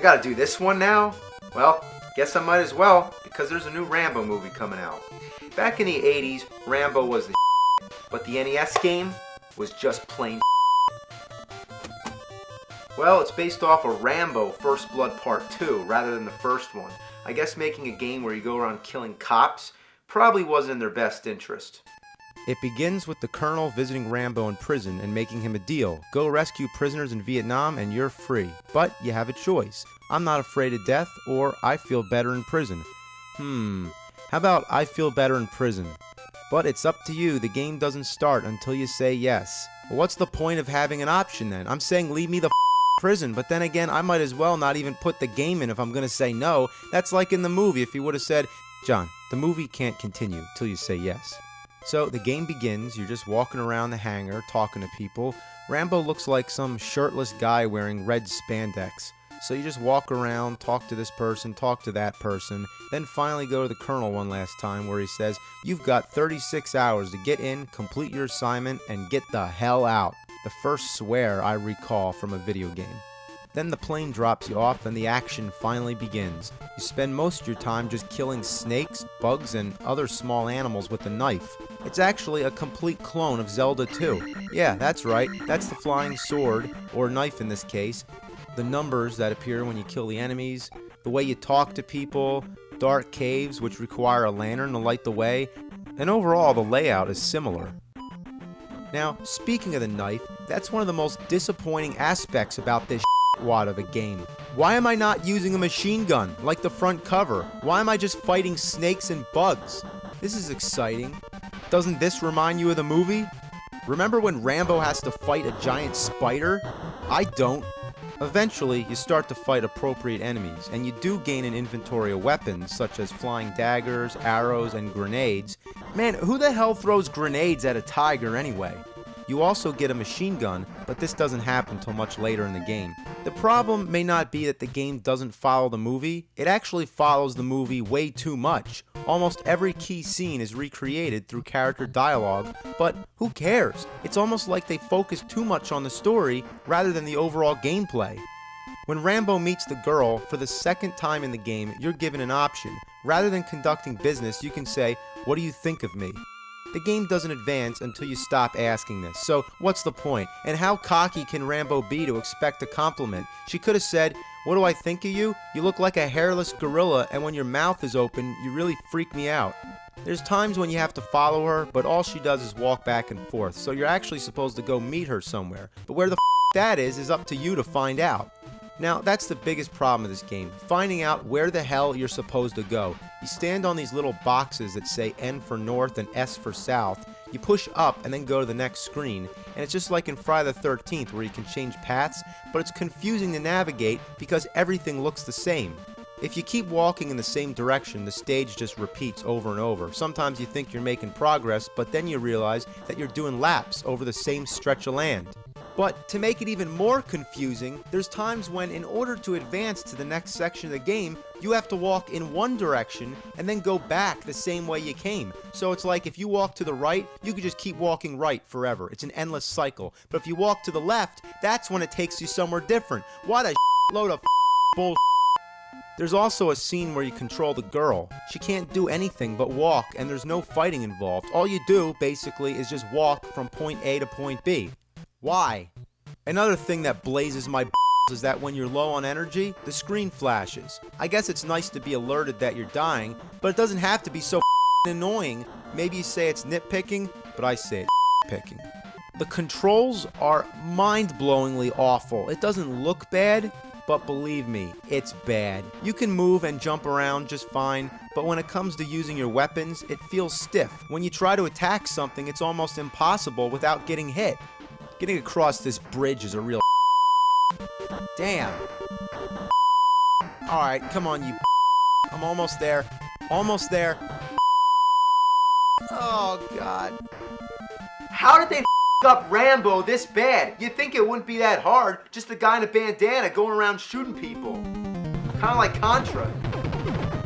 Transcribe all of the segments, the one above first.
gotta do this one now? Well, guess I might as well, because there's a new Rambo movie coming out. Back in the 80s, Rambo was the but the NES game was just plain Well, it's based off of Rambo First Blood Part 2 rather than the first one. I guess making a game where you go around killing cops probably wasn't in their best interest. It begins with the Colonel visiting Rambo in prison and making him a deal. Go rescue prisoners in Vietnam and you're free. But you have a choice. I'm not afraid of death, or I feel better in prison. How about I feel better in prison? But it's up to you. The game doesn't start until you say yes. Well, what's the point of having an option then? I'm saying leave me the prison, but then again, I might as well not even put the game in if I'm going to say no. That's like in the movie if you would have said, John, the movie can't continue till you say yes. So the game begins, you're just walking around the hangar talking to people. Rambo looks like some shirtless guy wearing red spandex. So you just walk around, talk to this person, talk to that person, then finally go to the Colonel one last time where he says, you've got 36 hours to get in, complete your assignment, and get the hell out. The first swear I recall from a video game. Then the plane drops you off and the action finally begins. You spend most of your time just killing snakes, bugs, and other small animals with a knife. It's actually a complete clone of Zelda 2. Yeah, that's right, that's the flying sword, or knife in this case, the numbers that appear when you kill the enemies, the way you talk to people, dark caves which require a lantern to light the way, and overall the layout is similar. Now, speaking of the knife, that's one of the most disappointing aspects about this wad of a game. Why am I not using a machine gun like the front cover? Why am I just fighting snakes and bugs? This is exciting. Doesn't this remind you of the movie? Remember when Rambo has to fight a giant spider? I don't. Eventually, you start to fight appropriate enemies, and you do gain an inventory of weapons such as flying daggers, arrows, and grenades. Man, who the hell throws grenades at a tiger anyway? You also get a machine gun, but this doesn't happen until much later in the game. The problem may not be that the game doesn't follow the movie, it actually follows the movie way too much. Almost every key scene is recreated through character dialogue, but who cares? It's almost like they focus too much on the story rather than the overall gameplay. When Rambo meets the girl for the second time in the game, you're given an option. Rather than conducting business, you can say, "What do you think of me?" The game doesn't advance until you stop asking this, so what's the point? And how cocky can Rambo be to expect a compliment? She could have said, "What do I think of you? You look like a hairless gorilla, and when your mouth is open, you really freak me out." There's times when you have to follow her, but all she does is walk back and forth, so you're actually supposed to go meet her somewhere. But where the that is up to you to find out. Now, that's the biggest problem of this game, finding out where the hell you're supposed to go. You stand on these little boxes that say N for North and S for South. You push up and then go to the next screen, and it's just like in Friday the 13th where you can change paths, but it's confusing to navigate because everything looks the same. If you keep walking in the same direction, the stage just repeats over and over. Sometimes you think you're making progress, but then you realize that you're doing laps over the same stretch of land. But to make it even more confusing, there's times when in order to advance to the next section of the game, you have to walk in one direction and then go back the same way you came. So it's like if you walk to the right, you could just keep walking right forever. It's an endless cycle. But if you walk to the left, that's when it takes you somewhere different. What a load of bull. There's also a scene where you control the girl. She can't do anything but walk, and there's no fighting involved. All you do, basically, is just walk from point A to point B. Why? Another thing that blazes my is that when you're low on energy, the screen flashes. I guess it's nice to be alerted that you're dying, but it doesn't have to be so annoying. Maybe you say it's nitpicking, but I say it's picking. The controls are mind-blowingly awful. It doesn't look bad, but believe me, it's bad. You can move and jump around just fine, but when it comes to using your weapons, it feels stiff. When you try to attack something, it's almost impossible without getting hit. Getting across this bridge is a real damn. Alright, come on you I'm almost there. Almost there. Oh god. How did they up Rambo this bad? You'd think it wouldn't be that hard. Just a guy in a bandana going around shooting people. Kinda like Contra.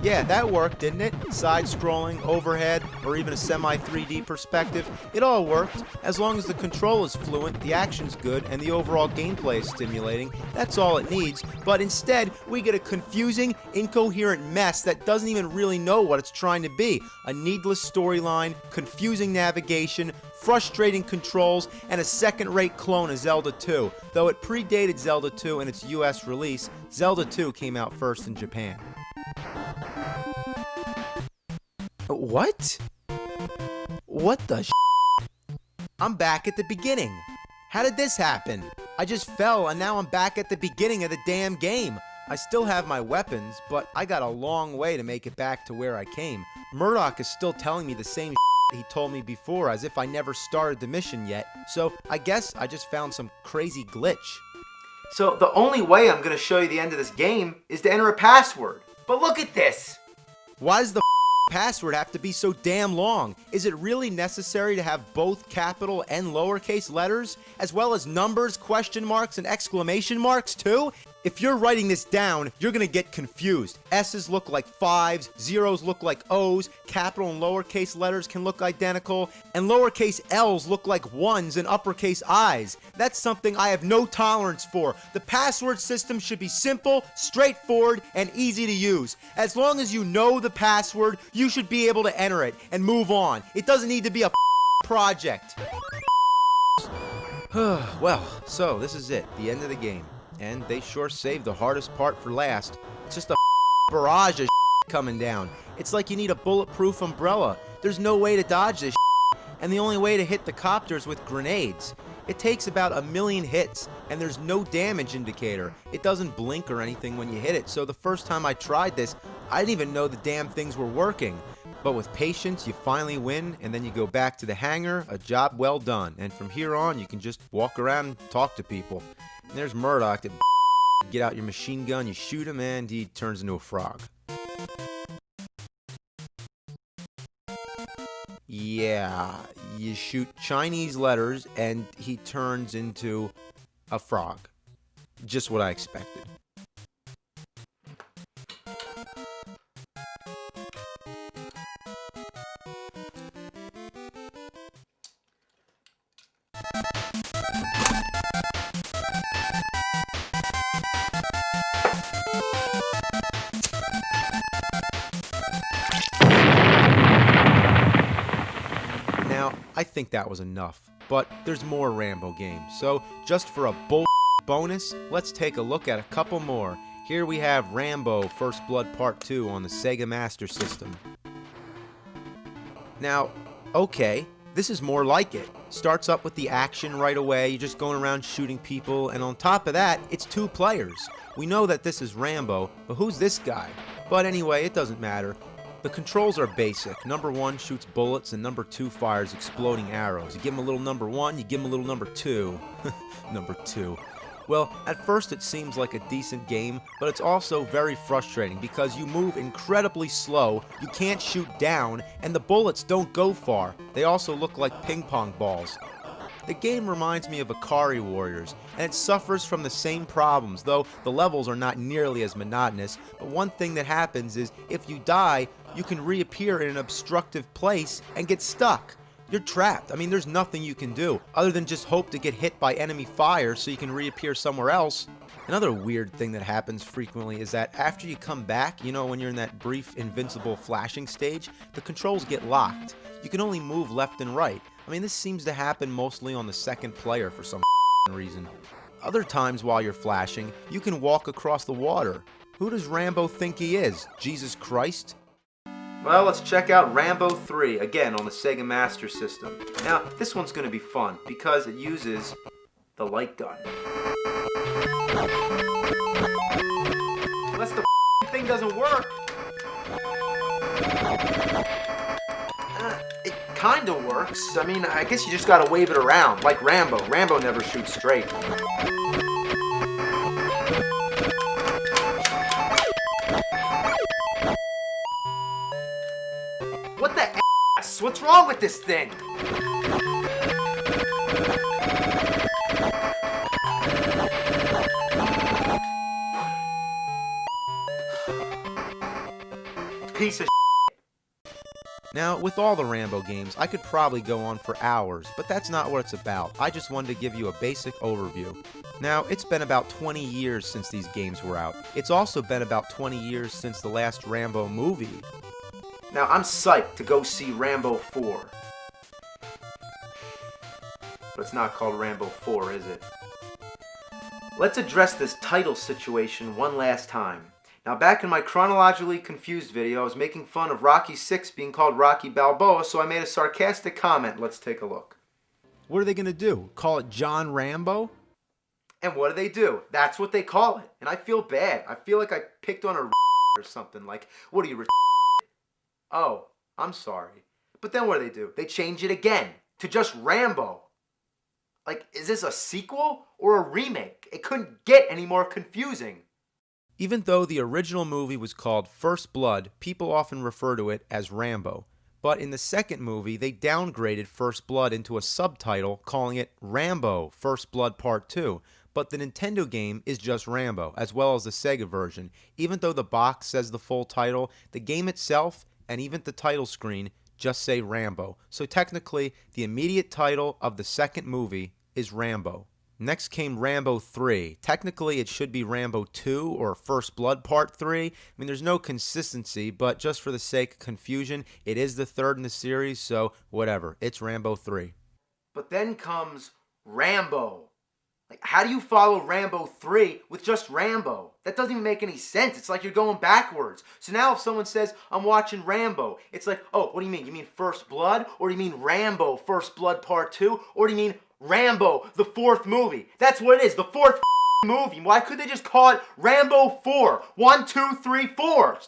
Yeah, that worked, didn't it? Side-scrolling, overhead, or even a semi-3D perspective. It all worked. As long as the control is fluent, the action's good, and the overall gameplay is stimulating, that's all it needs. But instead, we get a confusing, incoherent mess that doesn't even really know what it's trying to be. A needless storyline, confusing navigation, frustrating controls, and a second-rate clone of Zelda 2. Though it predated Zelda 2 in its US release, Zelda 2 came out first in Japan. What? What the I'm back at the beginning. How did this happen? I just fell and now I'm back at the beginning of the damn game. I still have my weapons, but I got a long way to make it back to where I came. Murdoch is still telling me the same he told me before, as if I never started the mission yet, so I guess I just found some crazy glitch. So the only way I'm going to show you the end of this game is to enter a password. But look at this! Why does the password have to be so damn long? Is it really necessary to have both capital and lowercase letters, as well as numbers, question marks, and exclamation marks too? If you're writing this down, you're gonna get confused. S's look like 5s, zeros look like O's, capital and lowercase letters can look identical, and lowercase L's look like 1s and uppercase I's. That's something I have no tolerance for. The password system should be simple, straightforward, and easy to use. As long as you know the password, you should be able to enter it and move on. It doesn't need to be a project. Well, so this is it, the end of the game. And they sure saved the hardest part for last. It's just a barrage of coming down. It's like you need a bulletproof umbrella. There's no way to dodge this and the only way to hit the copters with grenades. It takes about 1,000,000 hits, and there's no damage indicator. It doesn't blink or anything when you hit it, so the first time I tried this, I didn't even know the damn things were working. But with patience, you finally win, and then you go back to the hangar, a job well done. And from here on, you can just walk around and talk to people. And there's Murdoch that get out your machine gun, you shoot him, and he turns into a frog. Yeah, you shoot Chinese letters, and he turns into a frog. Just what I expected. Now, I think that was enough, but there's more Rambo games, so just for a bonus, let's take a look at a couple more. Here we have Rambo First Blood Part 2 on the Sega Master System. Now, okay, this is more like it. Starts up with the action right away, you're just going around shooting people, and on top of that, it's 2 players. We know that this is Rambo, but who's this guy? But anyway, it doesn't matter. The controls are basic. Number 1 shoots bullets and number 2 fires exploding arrows. You give him a little number 1, you give him a little number 2. Number 2. Well, at first it seems like a decent game, but it's also very frustrating because you move incredibly slow, you can't shoot down, and the bullets don't go far. They also look like ping pong balls. The game reminds me of Ikari Warriors, and it suffers from the same problems, though the levels are not nearly as monotonous. But one thing that happens is, if you die, you can reappear in an obstructive place and get stuck. You're trapped. I mean, there's nothing you can do, other than just hope to get hit by enemy fire so you can reappear somewhere else. Another weird thing that happens frequently is that after you come back, you know, when you're in that brief invincible flashing stage, the controls get locked. You can only move left and right. I mean, this seems to happen mostly on the second player for some reason. Other times while you're flashing, you can walk across the water. Who does Rambo think he is? Jesus Christ? Well, let's check out Rambo 3, again on the Sega Master System. Now, this one's going to be fun because it uses the light gun. Unless the thing doesn't work. It kinda works. I mean, I guess you just gotta wave it around, like Rambo. Rambo never shoots straight. What the ass? What's wrong with this thing? Now, with all the Rambo games, I could probably go on for hours, but that's not what it's about. I just wanted to give you a basic overview. Now, it's been about 20 years since these games were out. It's also been about 20 years since the last Rambo movie. Now, I'm psyched to go see Rambo 4. But it's not called Rambo 4, is it? Let's address this title situation one last time. Now, back in my chronologically confused video, I was making fun of Rocky 6 being called Rocky Balboa, so I made a sarcastic comment. Let's take a look. What are they going to do? Call it John Rambo? And what do? That's what they call it. And I feel bad. I feel like I picked on a or something. Like, what are you, Oh, I'm sorry. But then what do? They change it again to just Rambo. Like, is this a sequel or a remake? It couldn't get any more confusing. Even though the original movie was called First Blood, people often refer to it as Rambo. But in the second movie, they downgraded First Blood into a subtitle, calling it Rambo First Blood Part 2. But the Nintendo game is just Rambo, as well as the Sega version. Even though the box says the full title, the game itself, and even the title screen, just say Rambo. So technically, the immediate title of the second movie is Rambo. Next came Rambo 3. Technically, it should be Rambo 2 or First Blood Part 3. I mean, there's no consistency, but just for the sake of confusion, it is the third in the series, so whatever. It's Rambo 3. But then comes Rambo. Like, how do you follow Rambo 3 with just Rambo? That doesn't even make any sense. It's like you're going backwards. So now if someone says, I'm watching Rambo, it's like, oh, what do you mean? You mean First Blood? Or do you mean Rambo First Blood Part 2? Or do you mean Rambo, the fourth movie? That's what it is, the fourth movie. Why could they just call it Rambo 4? 1, 2, 3, 4.